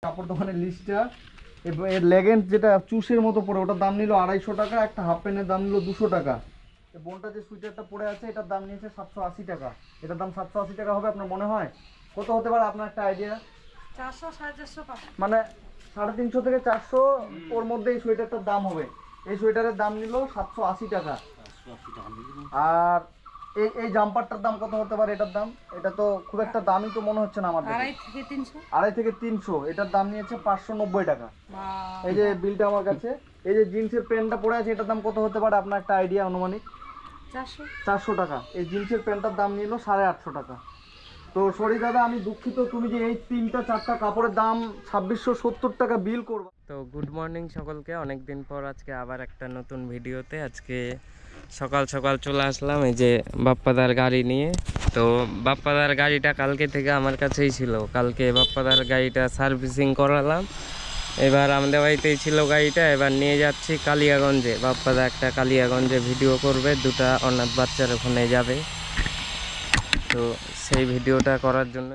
কাপড় দোকানের লিস্টটা। এর লেগেন্স যেটা চুষের মতো পড়ে ওটার দাম নিল 250 টাকা, একটা হাফ প্যান্টের দাম নিল 200 টাকা। বোনটা যে সুইটারটা পরে আছে এটার দাম নিয়েছে 780 টাকা। এটার দাম 780 টাকা হবে আপনার মনে হয়? কত হতে পারে আপনার একটা আইডিয়া? 400 450 মানে 350 থেকে 400 ওর মধ্যে এই সোয়েটারটার দাম হবে। এই সোয়েটারের দাম নিল 780 টাকা। আর এই এই জাম্পারটার দাম কত হতে পারে? এটার দাম, এটা তো খুব একটা দামই তো মনে হচ্ছে না আমার কাছে। 250 থেকে 300। এটার দাম নিয়েছে 590 টাকা। এই যে বিলটা আমার কাছে। এই যে জিন্সের প্যান্টটা পরে আছে এটার দাম কত হতে পারে আপনার একটা আইডিয়া অনুমানিক? 400 টাকা। এই জিন্সের প্যান্টটার দাম নিল 850 টাকা। তো সরি দাদা, আমি দুঃখিত, তুমি যে এই 3টা 4টা কাপড়ের দাম 2670 টাকা বিল করবে। তো গুড মর্নিং সকলকে, অনেক দিন পর আজকে আবার একটা নতুন ভিডিওতে। আজকে সকাল সকাল চলে আসলাম এই যে বাপ্পাদার গাড়ি নিয়ে। তো বাপ্পাদার গাড়িটা কালকে থেকে আমার কাছেই ছিল। কালকে বাপ্পাদার গাড়িটা সার্ভিসিং করালাম। এবার আমাদের বাড়িতেই ছিল গাড়িটা, এবার নিয়ে যাচ্ছি কালিয়াগঞ্জে। বাপ্পাদা একটা কালিয়াগঞ্জে ভিডিও করবে, 2টা অনাথ বাচ্চার ওখানে যাবে। তো সেই ভিডিওটা করার জন্য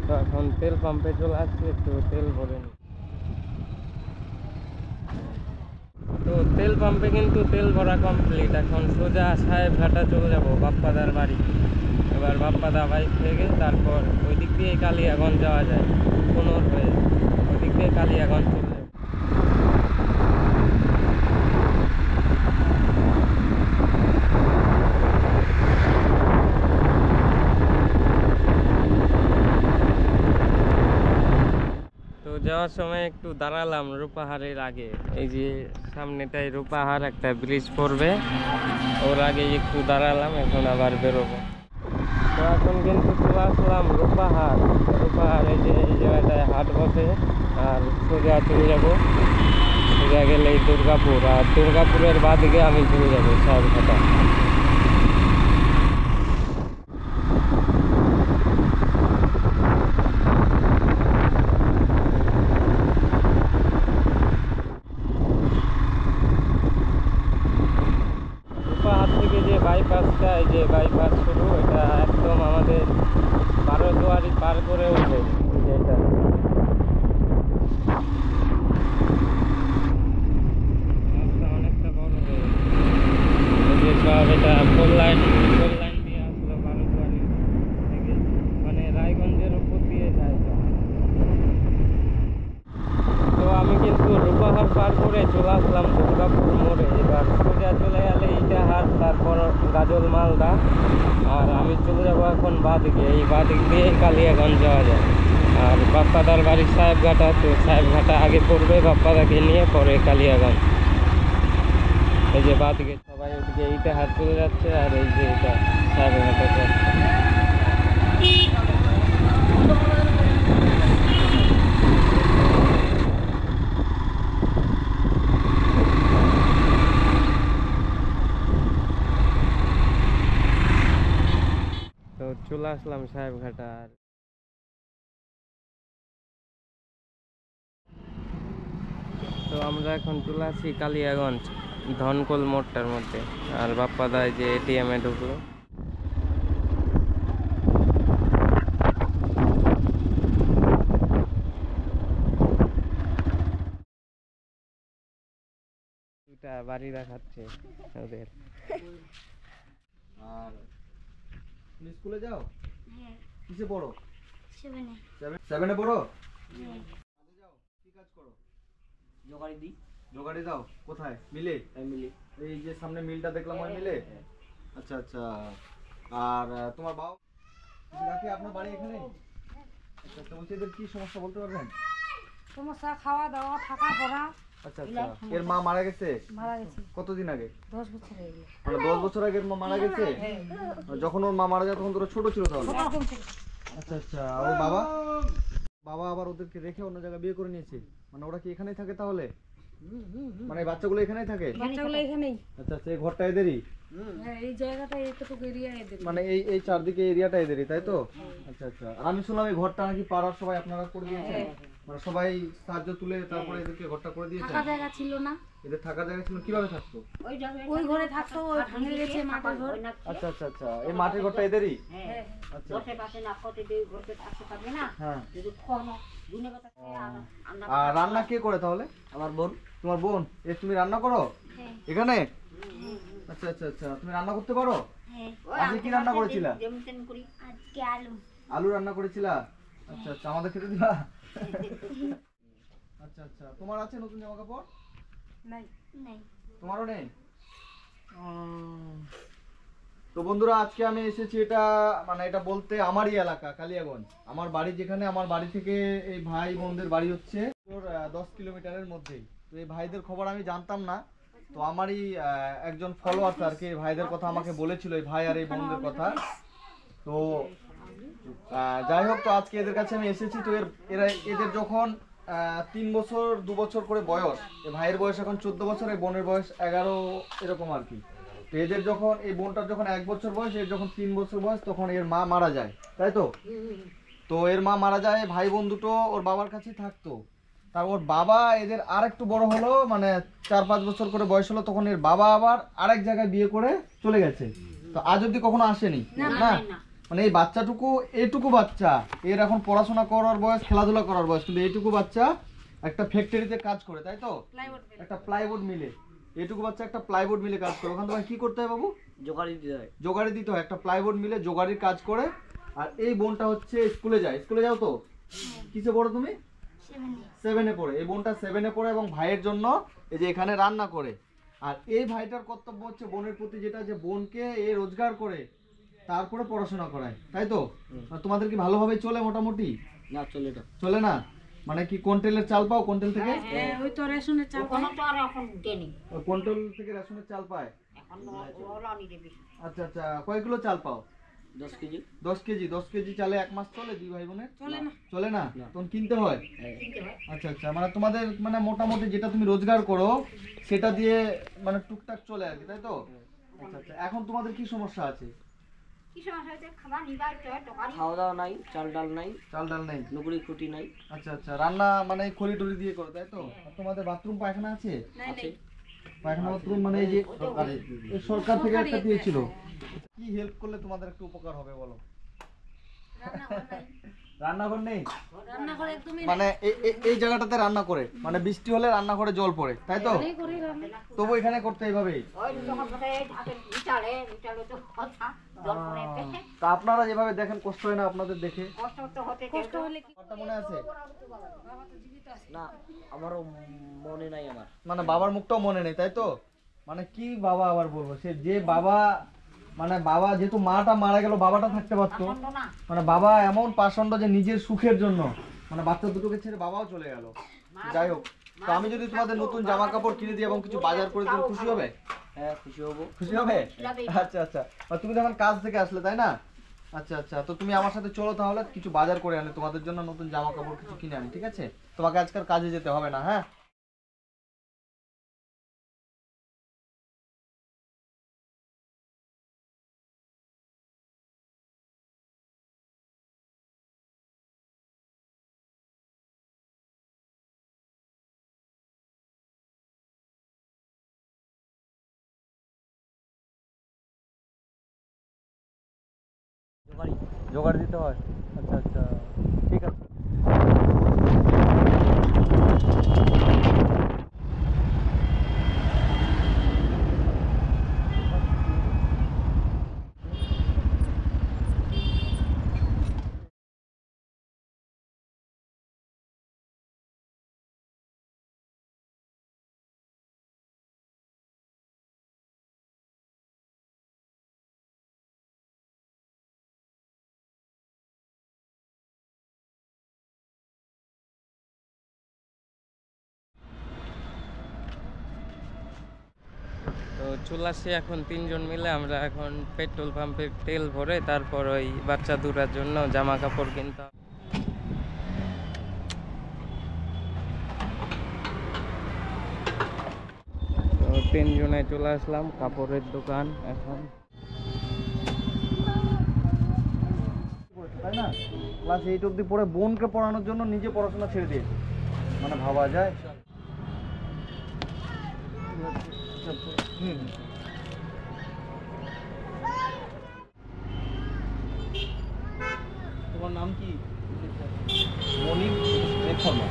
তো এখন তেল পাম্পে চলে আসছি, একটু তেল ভরে নিই। তো তেল পাম্পে কিন্তু তেল ভরা কমপ্লিট। এখন সোজা সাহেবঘাটা চলে যাব বাপ্পাদার বাড়ি। এবার বাপ্পাদা বাইক থেকে তারপর ওই দিক দিয়ে কালিয়াগঞ্জ যাওয়া যায়, কোনোর হয়ে ওই দিক দিয়ে কালিয়াগঞ্জ চলে যাবে। যাওয়ার সময় একটু দাঁড়ালাম রূপাহারের আগে। এই যে সামনেটাই রূপাহার, একটা ব্রিজ পড়বে, ওর আগে একটু দাঁড়ালাম, এখন আবার বেরোবো। তো এখন কিন্তু চলে আসলাম রূপাহার। রূপাহার এই যে এই জায়গাটায় হাট বসে। আর সোজা চলে যাবো, সোজা গেলেই দুর্গাপুর, আর দুর্গাপুরের বাদিকে আমি চলে যাবো সাহেবঘাটা। বাইপাসটা, এই যে বাইপাস শুরু, এটা একদম আমাদের 12 দুয়ারি পার করে উঠবে। এটা অনেকটা বড় হয়ে সব, এটা ফোর লাইন দিয়ে আসলো 12 দুয়ারি থেকে, মানে রায়গঞ্জের উপর দিয়ে যায়। তো আমি কিন্তু রূপাহার পার করে চলে আসলাম দুর্গাপুর মোড়ে। এবার সোজা চলে গেলে ইটাহার, তারপর গাজল মালদা, আর আমি চলে যাবো এখন বাদিকে। এই বাদিক দিয়ে কালিয়াগঞ্জ যাওয়া যায়। আর বাপ্পাদার বাড়ির সাহেবঘাটা, তো সাহেবঘাটা আগে পড়বে, বাপ্পাদাকে নিয়ে পরে কালিয়াগঞ্জ। এই যে বাদিকে সবাই ওদিকে ইটাহার চলে যাচ্ছে, আর এই যে এটা সাহেবঘাটা যাচ্ছে। তো চলে আসলাম সাহেবঘাটা। তো আমরা এখন চলে আসি কালিয়াগঞ্জ ধনকোল মোড়টার মধ্যে। আর বাপ্পাদা যে এটিএমে ঢুকলো। দুটা বাড়ি দেখাচ্ছে ওদের। আর তুমি স্কুলে যাও? হ্যাঁ। কিসে পড়ো? 7-এ। 7-এ পড়ো? হ্যাঁ। কাজে যাও? কি কাজ করো? জোগাড়ি দাও? কোথায়? মিলে? ফ্যামিলি। এই যে সামনে মিলটা দেখলাম, ওই মিলে? আচ্ছা আচ্ছা। আর তোমার বাবা কাকি আপনার বাড়ি এখানে? আচ্ছা আচ্ছা, বলছি এদের কি সমস্যা বলতে পারবেন? সমস্যা খাওয়া দাওয়া থাকা পড়া। আচ্ছা আচ্ছা। এর মা মারা গেছে? মারা গেছে কতদিন আগে? 10 বছর হয়ে গেল। মানে 10 বছর আগে এর মা মারা গেছে? যখন ওর মা মারা যায় তখন তোরা ছোট ছিল তাহলে? আচ্ছা আচ্ছা। ওর বাবা আবার ওদেরকে রেখে অন্য জায়গায় বিয়ে করে নিয়েছে? মানে ওরা কি এখানেই থাকে তাহলে? মানে এই বাচ্চাগুলো এখানেই থাকে? বাচ্চাগুলো এখানেই। আচ্ছা আচ্ছা, এই ঘরটা এদেরই? হ্যাঁ, এই জায়গাটা এইটুকু এরিয়া এদের। মানে এই চারদিকে এরিয়াটা এদেরই, তাই তো? আচ্ছা আচ্ছা। আর আমি শুনলাম এই ঘরটা নাকি পাড়ার সবাই আপনারা করে দিয়েছেন, মানে সবাই সাহায্য তুলে তারপরে এদেরকে ঘরটা করে দিয়েছেন? থাকা জায়গা ছিল না, এদের থাকা জায়গা ছিল, কিভাবে থাকতো? ওই ঘরে থাকতো, ওই ভাঙে গেছে মাটির ঘর। আচ্ছা আচ্ছা আচ্ছা, এই মাটির ঘরটা এদেরই? হ্যাঁ, আচ্ছা হ্যাঁ। আর রান্না কে করে তাহলে? আমার বোন। তোমার বোন? তুমি রান্না করো হ্যাঁ। এখানে? আচ্ছা আচ্ছা আচ্ছা, তুমি রান্না করতে পারো? হ্যাঁ, আজকে কি রান্না করেছিলা? আজকে আলু। আলু রান্না করেছিলা? আচ্ছা আচ্ছা, আমাদের খেতে দিবা? আচ্ছা আচ্ছা, তোমার আছে নতুন জামা কাপড়? নাই, নাই। তোমারও নেই? তো বন্ধুরা, আজকে আমি এসেছি, এটা মানে এটা বলতে আমারই এলাকা কালিয়াগঞ্জ। আমার বাড়ি যেখানে, আমার বাড়ি থেকে এই ভাই বোনদের বাড়ি হচ্ছে 10 কিলোমিটারের মধ্যেই। তো এই ভাইদের খবর আমি জানতাম না, তো আমারই একজন ফলোয়ার আর কি ভাইদের কথা আমাকে বলেছিল, এই ভাই আর এই বোনদের কথা। তো যাই হোক, তো আজকে এদের কাছে আমি এসেছি। তো এদের যখন 3 বছর 2 বছর করে বয়স, এই ভাইয়ের বয়স এখন 14 বছর, এই বোনের বয়স 11 এরকম আর কি। তো এদের যখন, এই বোনটার যখন 1 বছর বয়স, এর যখন 3 বছর বয়স, তখন এর মা মারা যায়, তাই তো? তো এর মা মারা যায়, ভাই বোন দুটো ওর বাবার কাছেই থাকতো। তার ওর বাবা এদের আর একটু বড় হলো, মানে 4-5 বছর করে বয়স হলো, তখন এর বাবা আবার আরেক জায়গায় বিয়ে করে চলে গেছে। তো আজ অব্দি কখনো আসেনি না, মানে এই বাচ্চাটুকু, এইটুকু বাচ্চা, এর এখন পড়াশোনা করার বয়স, খেলাধুলা করার বয়স, কিন্তু এইটুকু বাচ্চা একটা ফ্যাক্টরিতে কাজ করে, তাই তো? একটা প্লাইবোর্ড মিলে, এইটুকু বাচ্চা একটা প্লাইবোর্ড মিলে কাজ করে। ওখানে তোমায় কি করতে হয় বাবু? জোগাড়ি দিতে হয়। জোগাড়ি দিতে হয়, একটা প্লাইবোর্ড মিলে জোগাড়ির কাজ করে। আর এই বোনটা হচ্ছে স্কুলে যায়। স্কুলে যাও তো? কিসে পড়ো তুমি? 7-এ পড়ে। এই বোনটা 7-এ পড়ে এবং ভাইয়ের জন্য এই যে এখানে রান্না করে। আর এই ভাইটার কর্তব্য হচ্ছে বোনের প্রতি যেটা, যে বোনকে এ রোজগার করে তারপরে পড়াশোনা করায়, তাই তো? আর তোমাদের কি ভালোভাবে চলে মোটামুটি? না, চলে না। চলে না? মানে কি কোন্টেলের চাল পাও? কোন্টেল থেকে? হ্যাঁ, ওই তো রেশনের চাল পাই। ওই কোন্টেল থেকে রেশনের চাল পায়? আচ্ছা আচ্ছা, কয় কিলো চাল পাও? 10 কেজি। 10 কেজি। 10 কেজি চালে 1 মাস চলে দুই ভাই বোনের? চলে না। চলে না? তখন কিনতে হয়? আচ্ছা আচ্ছা, মানে তোমাদের মানে মোটামুটি যেটা তুমি রোজগার করো সেটা দিয়ে মানে টুকটাক চলে আর কি, তাই তো? আচ্ছা আচ্ছা, এখন তোমাদের কি সমস্যা আছে? খাওয়া দাওয়া নাই, চাল ডাল নাই, চাল ডাল নেই? নুকুরি খুঁটি নাই। আচ্ছা আচ্ছা, রান্না মানে খড়ি টড়ি দিয়ে করো, তাই তো? আর তোমাদের বাথরুম পায়খানা আছে? আছে। পায়খানা বাথরুম মানে এই যে এই সরকার থেকে একটা দিয়েছিল। কি হেল্প করলে তোমাদের একটু উপকার হবে বলো? রান্নাঘর নেই? রান্নাঘর একদমই মানে এই জায়গাটাতে রান্না করে, মানে বৃষ্টি হলে রান্নাঘরে জল পড়ে, তাই তো? নেই করে রান্না। তবু এখানে করতে এইভাবেই। তা আপনারা যেভাবে দেখেন, কষ্ট হয় না আপনাদের দেখে? কষ্ট হলে কি কথা মনে আছে? বাবা তো জীবিত আছে। না, আমারও মনে নাই আমার। মানে বাবার মুখটাও মনে নেই, তাই তো? মানে কি বাবা আবার বলবো, সে যে বাবা, মানে বাবা যেহেতু মাটা মারা গেল, বাবাটা থাকতে পারতো। মানে বাবা এমন পাষণ্ড যে নিজের সুখের জন্য মানে বাচ্চা দুটোকে ছেড়ে বাবাও চলে গেল। যাই হোক, তো আমি যদি তোমাদের নতুন জামা কাপড় কিনে দিই এবং কিছু বাজার করে দিই, খুশি হবে? হ্যাঁ, খুশি হবো। খুশি হবে? আচ্ছা আচ্ছা, আর তুমি যখন কাজ থেকে আসলে, তাই না? আচ্ছা আচ্ছা, তো তুমি আমার সাথে চলো তাহলে, কিছু বাজার করে আনি, তোমাদের জন্য নতুন জামা কাপড় কিছু কিনে আনি, ঠিক আছে? তোমাকে আজকাল কাজে যেতে হবে না, হ্যাঁ? জোগাড়ি। জোগাড় দিতে হয়? আচ্ছা আচ্ছা, ঠিক আছে। তো চলে আসছি এখন 3 জন মিলে। আমরা এখন পেট্রোল পাম্পে তেল ভরে তারপর ওই বাচ্চা দুটার জন্য জামা কাপড় কিনতে হবে। তিনজনে চলে আসলাম কাপড়ের দোকান এখন। তাই না, ক্লাস 8 অবধি পড়ে বোনকে পড়ানোর জন্য নিজে পড়াশোনা ছেড়ে দিয়েছে, মানে ভাবা যায়। তোমার নাম কি? মনির শর্মা।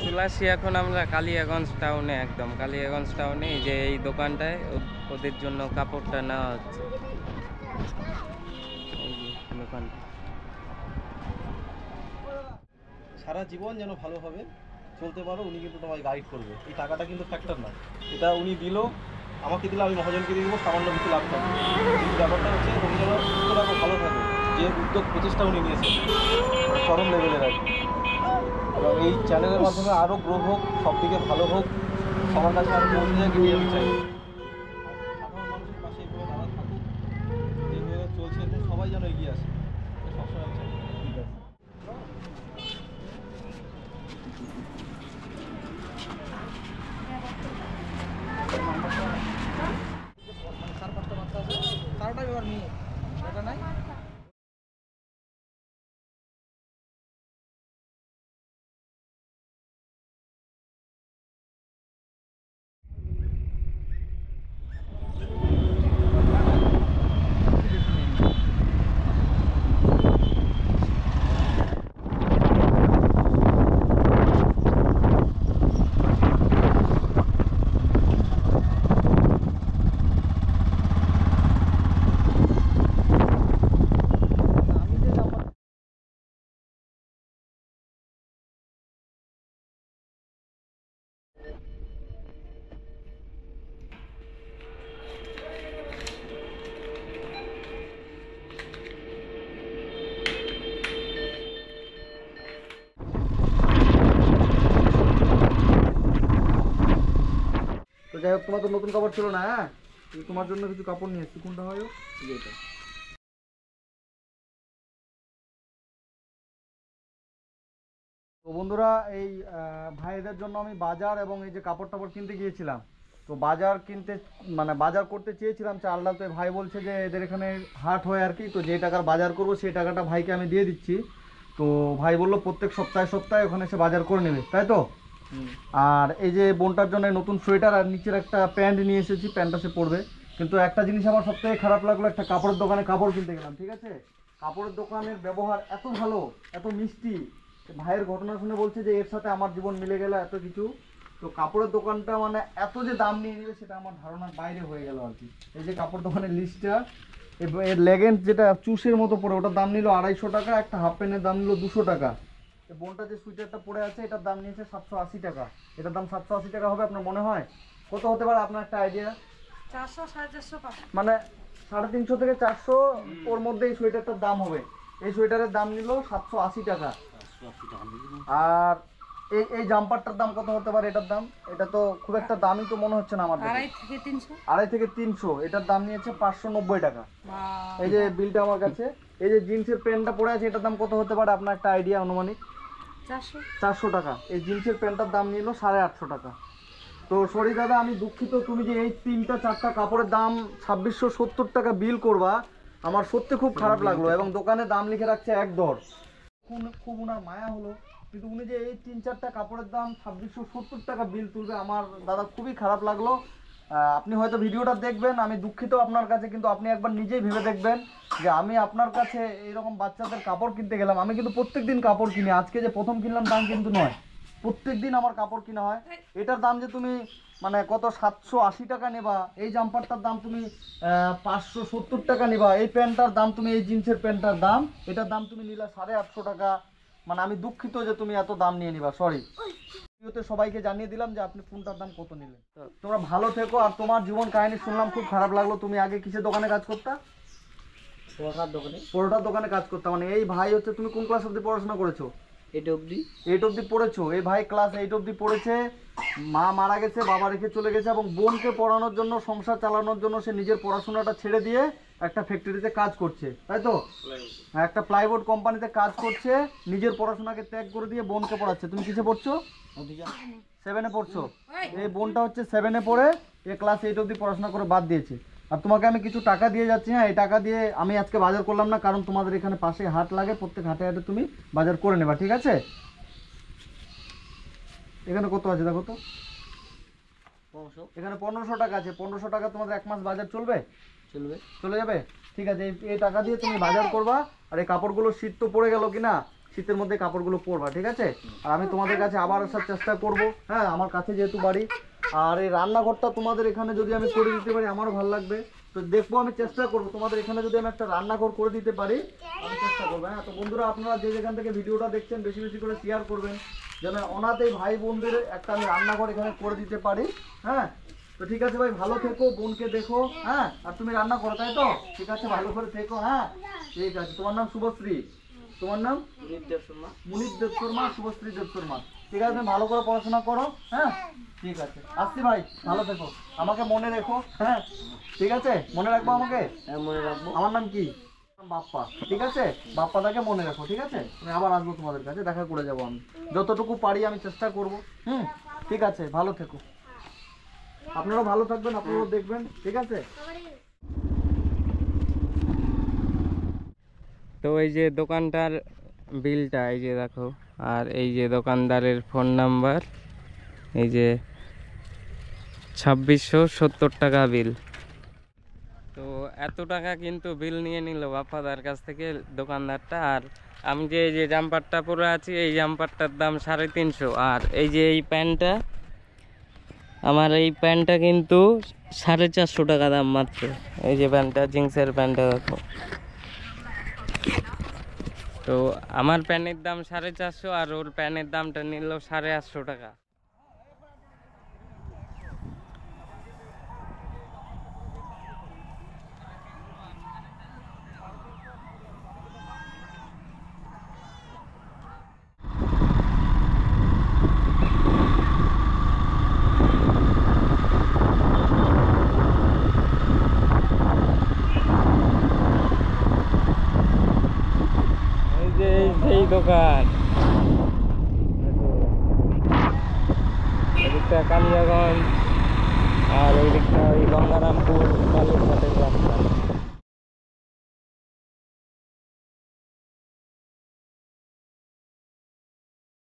চলে আসি এখন আমরা কালিয়াগঞ্জ টাউনে, একদম কালিয়াগঞ্জ টাউনে। এই যে এই দোকানটায় ওদের জন্য কাপড়টা নেওয়া হচ্ছে, এই যে দোকানটা। সারা জীবন যেন ভালোভাবে চলতে পারো, উনি কিন্তু তোমায় গাইড করবে। এই টাকাটা কিন্তু ফ্যাক্টর না, এটা উনি দিল, আমাকে দিলে আমি মহাজনকে দিয়ে দেবো, সামান্য কিছু লাভ থাকবে। কিন্তু ব্যাপারটা হচ্ছে উনি যেন সুস্থ থাকো, ভালো থাকো, যে উদ্যোগ প্রচেষ্টা উনি নিয়েছেন চরম লেভেলের আর কি। এবং এই চ্যানেলের মাধ্যমে আরও গ্রো হোক, সব দিকে ভালো হোক, সবার কাছে আরও পৌঁছে যায়, গিয়ে আমি চাই। সাধারণ মানুষের পাশে এইভাবে দাঁড়া থাকুক, যেভাবে চলছে এবং সবাই যেন এগিয়ে আসে, এটা সবসময় আমি চাই। ঠিক আছে। তো যাই হোক, তোমার তো নতুন কাপড় ছিল না, হ্যাঁ, তোমার জন্য কিছু কাপড় নিয়ে এসেছি। কোনটা হয়? তো বন্ধুরা, এই ভাইদের জন্য আমি বাজার এবং এই যে কাপড় টাপড় কিনতে গিয়েছিলাম। তো বাজার কিনতে মানে বাজার করতে চেয়েছিলাম চালটা, তো ভাই বলছে যে এদের এখানে হাট হয় আর কি, তো যে টাকার বাজার করব সেই টাকাটা ভাইকে আমি দিয়ে দিচ্ছি। তো ভাই বললো প্রত্যেক সপ্তাহে সপ্তাহে ওখানে এসে বাজার করে নেবে, তাই তো? আর এই যে বোনটার জন্য নতুন সোয়েটার আর নিচের একটা প্যান্ট নিয়ে এসেছি, প্যান্টটা সে পরবে। কিন্তু একটা জিনিস আমার সবথেকে খারাপ লাগলো, একটা কাপড়ের দোকানে কাপড় কিনতে গেলাম, ঠিক আছে, কাপড়ের দোকানের ব্যবহার এত ভালো, এত মিষ্টি। ভাইয়ের ঘটনা শুনে বলছে যে এর সাথে আমার জীবন মিলে গেল এত কিছু। তো কাপড়ের দোকানটা মানে এত যে দাম নিয়ে নেবে সেটা আমার ধারণার বাইরে হয়ে গেল আর কি। এই যে কাপড় দোকানের লিস্টটা, এর লেগেন্স যেটা চুষের মতো পড়ে, ওটার দাম নিল 250 টাকা, একটা হাফ প্যান্টের দাম নিল 200 টাকা। বোনটা যে সুইটারটা পরে আছে এটার দাম নিয়েছে 780 টাকা। এটার দাম 780 টাকা হবে আপনার মনে হয়? কত হতে পারে আপনার একটা আইডিয়া? 400 450 পাবে। মানে 350 থেকে 400 ওর মধ্যে এই সোয়েটারটার দাম হবে। এই সোয়েটারের দাম নিল 780 টাকা। আর এই এই জাম্পারটার দাম কত হতে পারে? এটার দাম, এটা তো খুব একটা দামই তো মনে হচ্ছে না আমার দেখে। 250 থেকে 300। 250 থেকে 300, এটার দাম নিয়েছে 590 টাকা। বাহ, এই যে বিলটা আমার কাছে। এই যে জিন্সের প্যান্টটা পরে আছে এটার দাম কত হতে পারে আপনার একটা আইডিয়া অনুমানিক? 400। 400 টাকা। এই জিন্সের প্যান্টটার দাম নিল 850 টাকা। তো সরি দাদা, আমি দুঃখিত, তুমি যে এই 3টা 4টা কাপড়ের দাম 2670 টাকা বিল করবা, আমার সত্যি খুব খারাপ লাগলো। এবং দোকানে দাম লিখে রাখছে 1 দর। খুব উনার মায়া হলো, কিন্তু উনি যে এই 3-4টা কাপড়ের দাম 2670 টাকা বিল তুলবে, আমার দাদা খুবই খারাপ লাগলো। আপনি হয়তো ভিডিওটা দেখবেন, আমি দুঃখিত আপনার কাছে, কিন্তু আপনি একবার নিজেই ভেবে দেখবেন যে আমি আপনার কাছে এইরকম বাচ্চাদের কাপড় কিনতে গেলাম। আমি কিন্তু প্রত্যেকদিন কাপড় কিনি, আজকে যে প্রথম কিনলাম দাম কিন্তু নয়, প্রত্যেকদিন আমার কাপড় কিনা হয়। এটার দাম যে তুমি মানে কত 780 টাকা নেবা, এই জাম্পারটার দাম তুমি 570 টাকা নেবা, এই প্যান্টটার দাম তুমি, এই জিন্সের প্যান্টটার দাম, এটার দাম তুমি নিলা 850 টাকা। মানে আমি দুঃখিত যে তুমি এত দাম নিয়ে নিবা, সরি। ভিডিওতে সবাইকে জানিয়ে দিলাম যে আপনি কোনটার দাম কত নিলেন। তোমরা ভালো থেকো। আর তোমার জীবন কাহিনী শুনলাম, খুব খারাপ লাগলো। তুমি আগে কিসের দোকানে কাজ করতা? পড়ার দোকানে। পরোটার দোকানে কাজ করতা। মানে এই ভাই হচ্ছে, তুমি কোন ক্লাস অবধি পড়াশোনা করেছো? 8 অবধি। 8 অবধি পড়েছো। এই ভাই ক্লাস 8 অবধি পড়েছে, মা মারা গেছে, বাবা রেখে চলে গেছে, এবং বোনকে পড়ানোর জন্য, সংসার চালানোর জন্য সে নিজের পড়াশোনাটা ছেড়ে দিয়ে একটা ফ্যাক্টরিতে কাজ করছে, তাই তো? হ্যাঁ, একটা প্লাইবোর্ড কোম্পানিতে কাজ করছে, নিজের পড়াশোনাকে ত্যাগ করে দিয়ে বোনকে পড়াচ্ছে। তুমি কিসে পড়ছো? 7-এ পড়ছো। এই বোনটা হচ্ছে 7-এ পড়ে, এ ক্লাস 8 অবধি পড়াশোনা করে বাদ দিয়েছে। আর তোমাকে আমি কিছু টাকা দিয়ে যাচ্ছি। হ্যাঁ, এই টাকা দিয়ে আমি আজকে বাজার করলাম না, কারণ তোমাদের এখানে পাশে হাট লাগে, প্রত্যেক হাটে হাটে তুমি বাজার করে নেবা, ঠিক আছে? এখানে কত আছে দেখো তো। এখানে 1500 টাকা আছে। 1500 টাকা তোমাদের 1 মাস বাজার চলবে? চলবে। চলে যাবে? ঠিক আছে, এই টাকা দিয়ে তুমি বাজার করবা। আর এই কাপড়গুলো শীত তো পড়ে গেল কিনা, শীতের মধ্যে কাপড়গুলো পরবা, ঠিক আছে? আর আমি তোমাদের কাছে আবার আসার চেষ্টা করব। হ্যাঁ, আমার কাছে যেহেতু বাড়ি, আর এই রান্নাঘরটা তোমাদের এখানে যদি আমি করে দিতে পারি আমারও ভালো লাগবে। তো দেখবো, আমি চেষ্টা করব তোমাদের এখানে যদি আমি একটা রান্নাঘর করে দিতে পারি, আমি চেষ্টা করবো। হ্যাঁ, তো বন্ধুরা, আপনারা যে যেখান থেকে ভিডিওটা দেখছেন বেশি বেশি করে শেয়ার করবেন, যেন অনাথ এই ভাই বোনদের একটা আমি রান্নাঘর এখানে করে দিতে পারি। হ্যাঁ, তো ঠিক আছে ভাই, ভালো থেকো, বোনকে দেখো। হ্যাঁ, আর তুমি রান্না করো, তাই তো? ঠিক আছে, ভালো করে থেকো। হ্যাঁ, ঠিক আছে। তোমার নাম শুভশ্রী? তোমার নাম? মুনিত দেব শর্মা, শুভশ্রী দেব শর্মা। ঠিক আছে, তুমি ভালো করে পড়াশোনা করো। হ্যাঁ, ঠিক আছে, আসছি ভাই, ভালো থেকো, আমাকে মনে রেখো। হ্যাঁ, ঠিক আছে, মনে রাখবো আমাকে? হ্যাঁ, মনে রাখবো। আমার নাম কি? বাপ্পা। ঠিক আছে, বাপ্পাদাকে মনে রাখো, ঠিক আছে? আমি আবার আসবো তোমাদের কাছে, দেখা করে যাবো। আমি যতটুকু পারি আমি চেষ্টা করব। ঠিক আছে, ভালো থেকো। আপনারাও ভালো থাকবেন, আপনারাও দেখবেন, ঠিক আছে? তো এই যে দোকানটার বিলটা এই যে দেখো, আর এই যে দোকানদারের ফোন নাম্বার, এই যে 2670 টাকা বিল। তো এত টাকা কিন্তু বিল নিয়ে নিল বাপ্পাদার কাছ থেকে দোকানদারটা। আর আমি যে এই যে জাম্পারটা পরে আছি, এই জাম্পারটার দাম 350। আর এই যে এই প্যান্টটা, আমার এই প্যান্টটা কিন্তু 450 টাকা দাম মাত্র। এই যে প্যান্টটা, জিন্সের প্যান্টটা দেখো। তো আমার প্যান্টের দাম 450, আর ওর প্যান্টের দামটা নিল 850 টাকা। এই যে সেই দোকান, এদিকটা কালিয়াগঞ্জ, আর ওই দিকটা ওই গঙ্গারামপুর বালুরঘাটের রাস্তা।